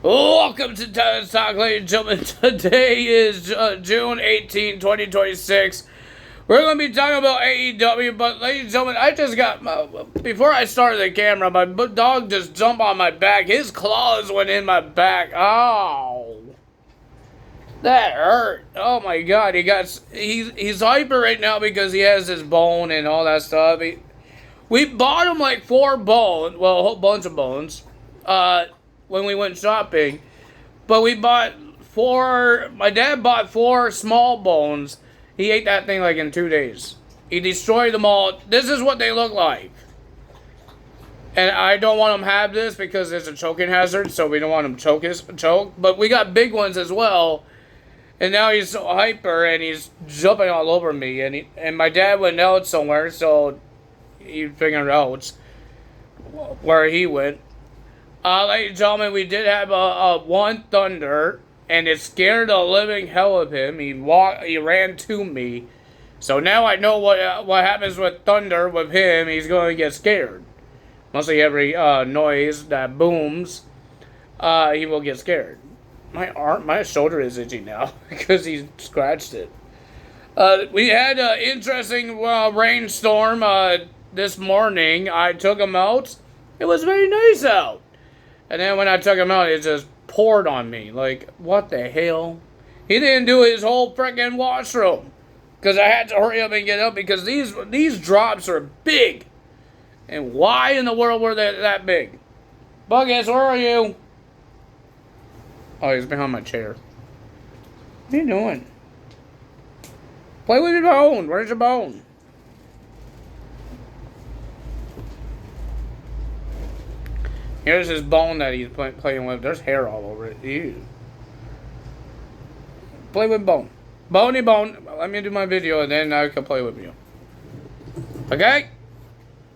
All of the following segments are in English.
Welcome to Tennis Talk, ladies and gentlemen. Today is June 18, 2026. We're going to be talking about AEW, but ladies and gentlemen, I just got, before I started the camera, my dog just jumped on my back. His claws went in my back. Oh, that hurt. Oh my God, he's hyper right now because he has his bone and all that stuff. We bought him like 4 bones, well, a whole bunch of bones, when we went shopping. But we bought 4, my dad bought 4 small bones. He ate that thing like in 2 days. He destroyed them all. This is what they look like. And I don't want him to have this because it's a choking hazard, so we don't want him to choke. But we got big ones as well. And now he's so hyper and he's jumping all over me. And my dad went out somewhere, so he figured out where he went. Ladies and gentlemen, we did have a one Thunder, and it scared the living hell of him. He ran to me. So now I know what happens with Thunder with him. He's going to get scared. Mostly every noise that booms, he will get scared. My shoulder is itchy now because he scratched it. We had an interesting rainstorm this morning. I took him out. It was very nice out. And then when I took him out, it just poured on me. Like, what the hell? He didn't do his whole freaking washroom. Because I had to hurry up and get up because these drops are big. And why in the world were they that big? Buggets, where are you? Oh, he's behind my chair. What are you doing? Play with your bone. Where's your bone? Here's his bone that he's playing with. There's hair all over it. Ew. Play with bone. Boney bone. Let me do my video and then I can play with you. Okay?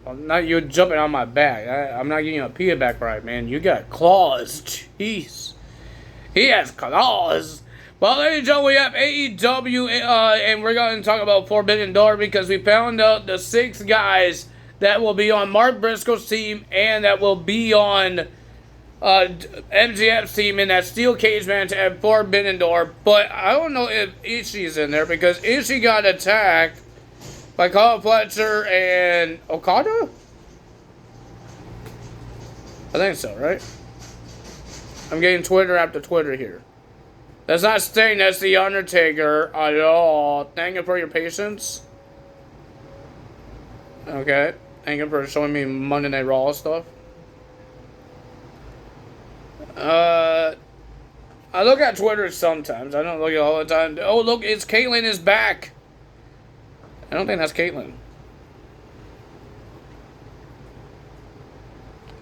Well, not you jumping on my back. I'm not getting you a piggyback ride, man. You got claws. Jeez. He has claws. Well, ladies and gentlemen, we have AEW, and we're going to talk about Forbidden Door because we found out the 6 guys that will be on Mark Briscoe's team and that will be on MJF's team in that steel cage match at Forbidden Door. But I don't know if Ishii's in there because Ishii got attacked by Kyle Fletcher and Okada? I think so, right? I'm getting Twitter after Twitter here. That's not Sting, that's The Undertaker at all. Thank you for your patience. Okay. Thank you for showing me Monday Night Raw stuff. I look at Twitter sometimes. I don't look at it all the time. Oh, look, it's Caitlyn is back. I don't think that's Caitlyn.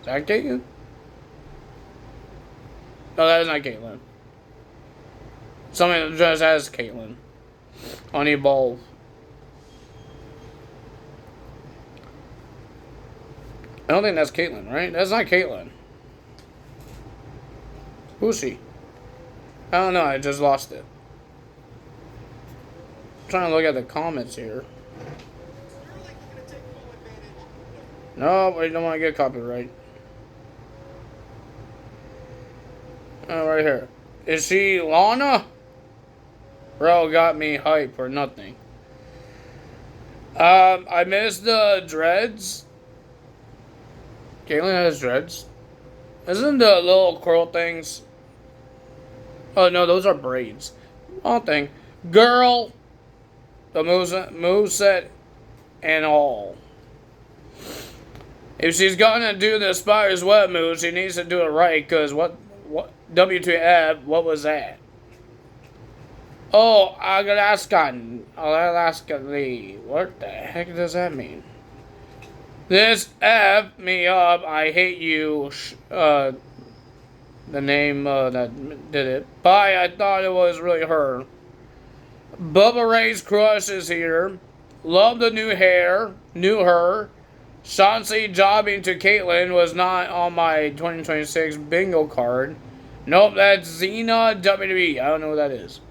Is that Caitlyn? No, that is not Caitlyn. Something just has Caitlyn on Evolve. I don't think that's Caitlyn, right? That's not Caitlyn. Who's she? I don't know, I just lost it. I'm trying to look at the comments here. No, we don't want to get copyright. Oh, right here. Is she Lana? Bro got me hype for nothing. I missed the dreads. Caitlyn has dreads. Isn't the little curl things? Oh no, those are braids. Wrong thing. Girl. The moveset and all. If she's gonna do the Spider's Web move, she needs to do it right. Cause what WTF? What was that? Oh, Alaskan Lee. What the heck does that mean? This F me up, I hate you, the name that did it. Bye, I thought it was really her. Bubba Ray's crush is here. Love the new hair, knew her. Chauncey jobbing to Caitlyn was not on my 2026 bingo card. Nope, that's Xena WWE. I don't know what that is.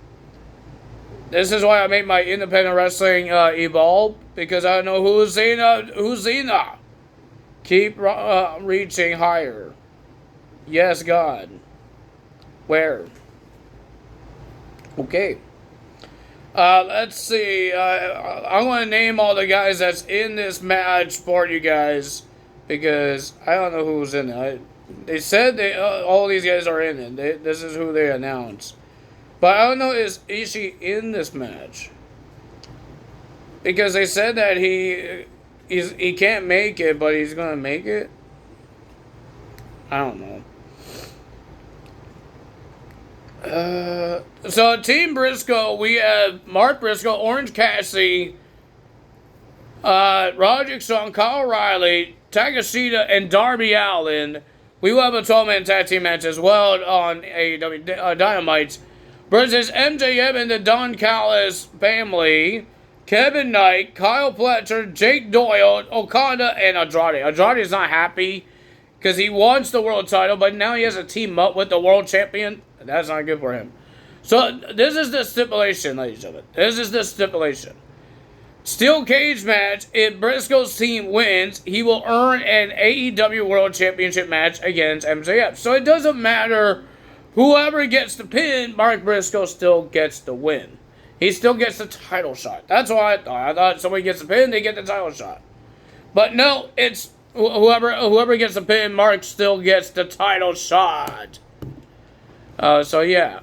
This is why I made my independent wrestling evolve, because I don't know who's Xena. Keep reaching higher. Yes, God. Where? Okay. Let's see. I'm going to name all the guys that's in this match for you guys because I don't know who's in it. They said all these guys are in it. This is who they announced. But I don't know, is Ishii in this match? Because they said that he can't make it, but he's going to make it. I don't know. So Team Briscoe, we have Mark Briscoe, Orange Cassidy, Roderick Strong, Kyle O'Reilly, Takashita, and Darby Allin. We will have a 12-man tag team match as well on AEW Dynamite versus MJF and the Don Callis family, Kevin Knight, Kyle Fletcher, Jake Doyle, Okada, and Andrade. Andrade is not happy because he wants the world title, but now he has to team up with the world champion. That's not good for him. So, this is the stipulation, ladies and gentlemen. This is the stipulation. Steel cage match. If Briscoe's team wins, he will earn an AEW World Championship match against MJF. So, it doesn't matter whoever gets the pin, Mark Briscoe still gets the win. He still gets the title shot. That's what I thought. I thought somebody gets the pin, they get the title shot. But no, it's whoever gets the pin, Mark still gets the title shot. So yeah,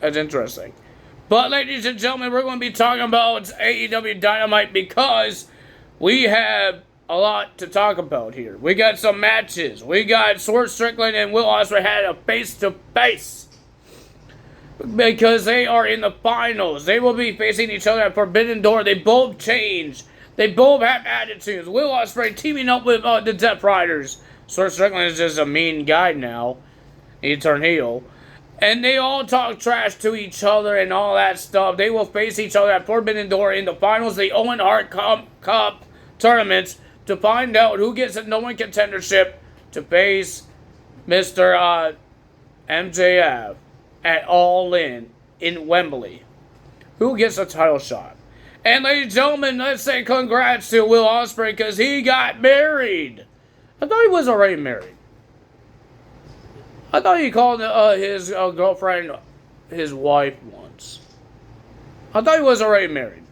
that's interesting. But ladies and gentlemen, we're going to be talking about AEW Dynamite because we have a lot to talk about here. We got some matches. We got Swerve Strickland and Will Ospreay had a face-to-face because they are in the finals. They will be facing each other at Forbidden Door. They both changed. They both have attitudes. Will Ospreay teaming up with the Death Riders. Swerve Strickland is just a mean guy now. He turned heel. And they all talk trash to each other and all that stuff. They will face each other at Forbidden Door in the finals, the Owen Hart Cup tournaments, to find out who gets a no-win contendership to face Mr. MJF at All In Wembley. Who gets a title shot? And ladies and gentlemen, let's say congrats to Will Ospreay because he got married. I thought he was already married. I thought he called his girlfriend his wife once. I thought he was already married.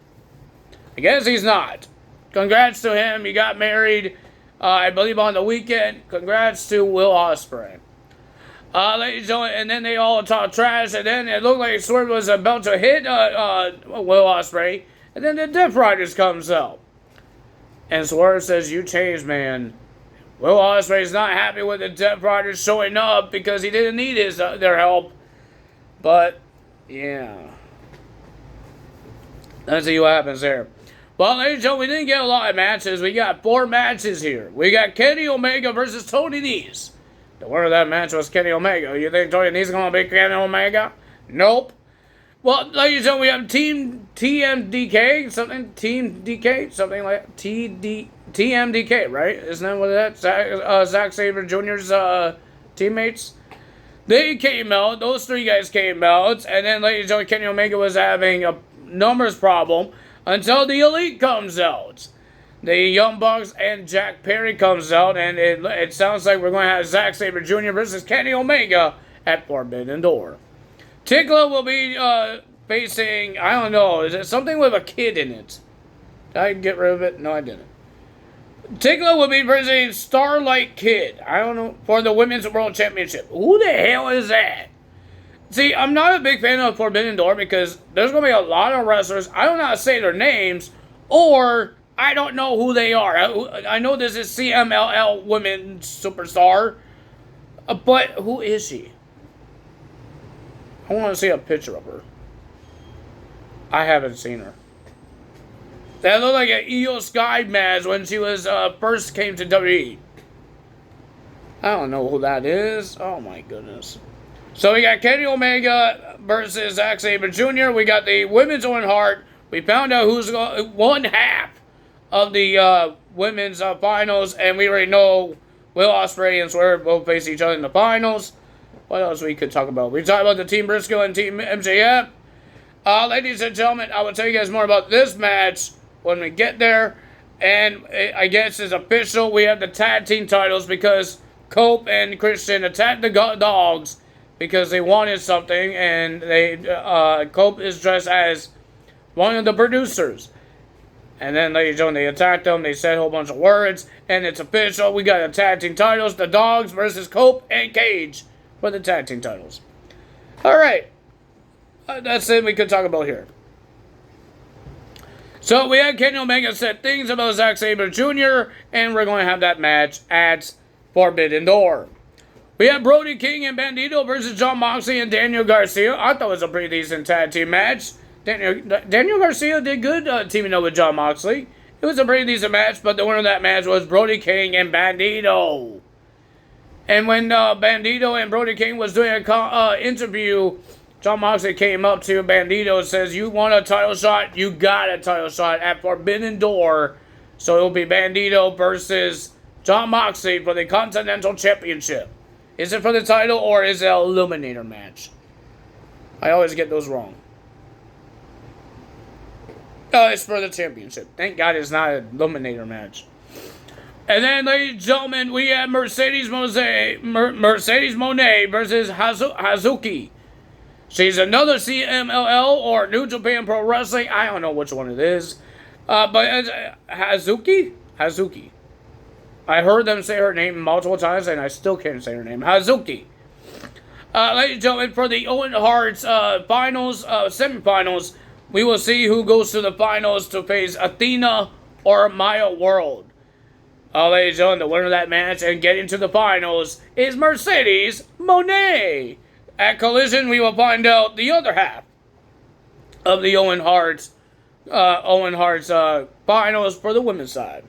I guess he's not. Congrats to him. He got married, I believe, on the weekend. Congrats to Will Ospreay. Ladies and gentlemen, and then they all talk trash, and then it looked like Swerve was about to hit Will Ospreay, and then the Death Riders comes out. And Swerve says, "You changed, man." Will Ospreay's not happy with the Death Riders showing up because he didn't need their help. But, yeah. Let's see what happens there. Well, ladies and gentlemen, we didn't get a lot of matches. We got 4 matches here. We got Kenny Omega versus Tony Nese. The winner of that match was Kenny Omega. You think Tony Nese is going to beat Kenny Omega? Nope. Well, ladies and gentlemen, we have Team TMDK, something like TMDK, right? Isn't that what that? Zack Sabre Jr.'s teammates. They came out. Those 3 guys came out, and then ladies and gentlemen, Kenny Omega was having a numbers problem until the Elite comes out. The Young Bucks and Jack Perry comes out, and it sounds like we're going to have Zack Sabre Jr. versus Kenny Omega at Forbidden Door. Tickler will be facing, I don't know, is it something with a kid in it? Did I get rid of it? No, I didn't. Tickler will be facing Starlight Kid, I don't know, for the Women's World Championship. Who the hell is that? See, I'm not a big fan of Forbidden Door because there's going to be a lot of wrestlers. I don't know how to say their names, or I don't know who they are. I know this is CMLL Women's Superstar, but who is she? I want to see a picture of her. I haven't seen her. That looked like an Io Sky match when she was first came to WWE. I don't know who that is. Oh my goodness. So we got Kenny Omega versus Zack Sabre Jr. We got the Women's Owen Hart. We found out who's one half of the women's finals, and we already know Will Ospreay and Swerve both face each other in the finals. What else we could talk about? We talked about the Team Briscoe and Team MJF. Ladies and gentlemen, I will tell you guys more about this match when we get there. And I guess it's official. We have the tag team titles because Cope and Christian attacked the Dogs because they wanted something, and Cope is dressed as one of the producers. And then, ladies and gentlemen, they attacked them. They said a whole bunch of words, and it's official. We got the tag team titles: the Dogs versus Cope and Cage for the tag team titles. All right, that's it. We could talk about here. So we had Kenny Omega said things about Zack Sabre Jr., and we're going to have that match at Forbidden Door. We had Brody King and Bandito versus Jon Moxley and Daniel Garcia. I thought it was a pretty decent tag team match. Daniel Garcia did good teaming up with Jon Moxley. It was a pretty decent match, but the winner of that match was Brody King and Bandito. And when Bandito and Brody King was doing an interview, Jon Moxley came up to Bandito and says, "You want a title shot? You got a title shot at Forbidden Door." So it will be Bandito versus Jon Moxley for the Continental Championship. Is it for the title or is it an Eliminator match? I always get those wrong. It's for the championship. Thank God it's not an Eliminator match. And then, ladies and gentlemen, we have Mercedes Moné versus Hazuki. She's another CMLL or New Japan Pro Wrestling. I don't know which one it is. But it's Hazuki? Hazuki. I heard them say her name multiple times, and I still can't say her name. Hazuki. Ladies and gentlemen, for the Owen Hart's finals, semifinals, we will see who goes to the finals to face Athena or Maya World. Ladies and gentlemen, the winner of that match and getting to the finals is Mercedes Moné. At Collision, we will find out the other half of the Owen Hart's finals for the women's side.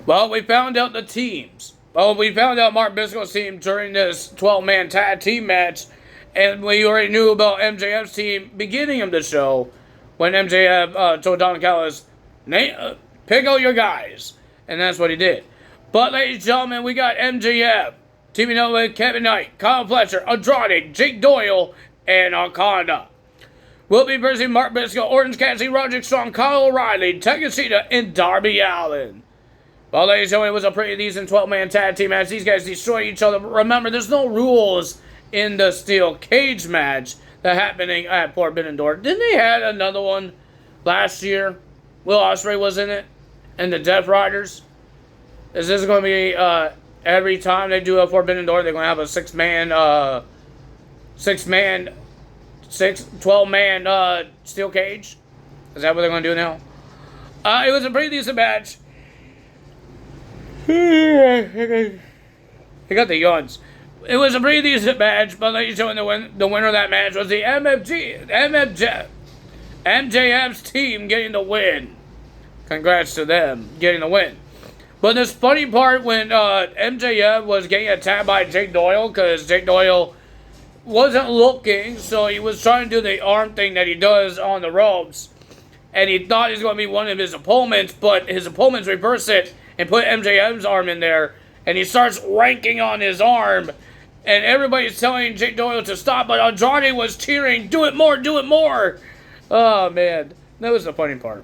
Well, we found out the teams. Well, we found out Mark Briscoe's team during this 12-man tag team match, and we already knew about MJF's team beginning of the show when MJF told Don Callis, pick out your guys. And that's what he did. But, ladies and gentlemen, we got MJF teaming up with Kevin Knight, Kyle Fletcher, Andrade, Jake Doyle, and Okada. We'll be versing Mark Briscoe, Orange Cassidy, Roderick Strong, Kyle O'Reilly, Takeshita, and Darby Allin. Well, ladies and gentlemen, it was a pretty decent 12-man tag team match. These guys destroyed each other. But remember, there's no rules in the steel cage match that happening at Forbidden Door. Didn't they have another one last year? Will Ospreay was in it, and the Death Riders. Is this going to be every time they do a Forbidden Door? They're going to have a 12-man steel cage. Is that what they're going to do now? It was a pretty decent match. I got the yawns. It was a pretty decent match, but ladies and gentlemen, the winner of that match was the MJF's team getting the win. Congrats to them getting the win. But this funny part when MJF was getting attacked by Jake Doyle, because Jake Doyle wasn't looking, so he was trying to do the arm thing that he does on the ropes, and he thought he was going to be one of his opponents, but his opponents reversed it and put MJF's arm in there, and he starts ranking on his arm, and everybody's telling Jake Doyle to stop, but Andrade was cheering, do it more, do it more. Oh, man. That was the funny part.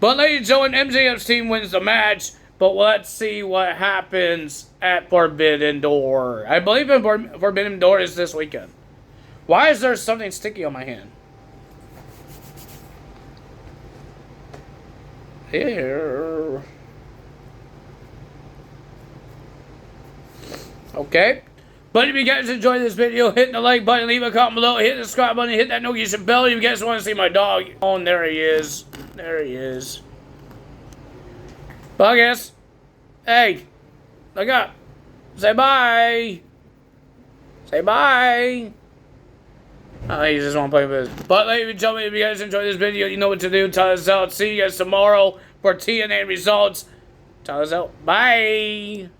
But ladies and gentlemen, MJF's team wins the match, but let's see what happens at Forbidden Door. I believe Forbidden Door is this weekend. Why is there something sticky on my hand? Here. Okay. But if you guys enjoyed this video, hit the like button, leave a comment below, hit the subscribe button, hit that notification bell. If you guys want to see my dog. Oh, and there he is. There he is. But I guess, hey, look up. Say bye. Say bye. Oh, he just want to play with this. But ladies and gentlemen, if you guys enjoyed this video, you know what to do. Tell us out. See you guys tomorrow for TNA results. Tell us out. Bye.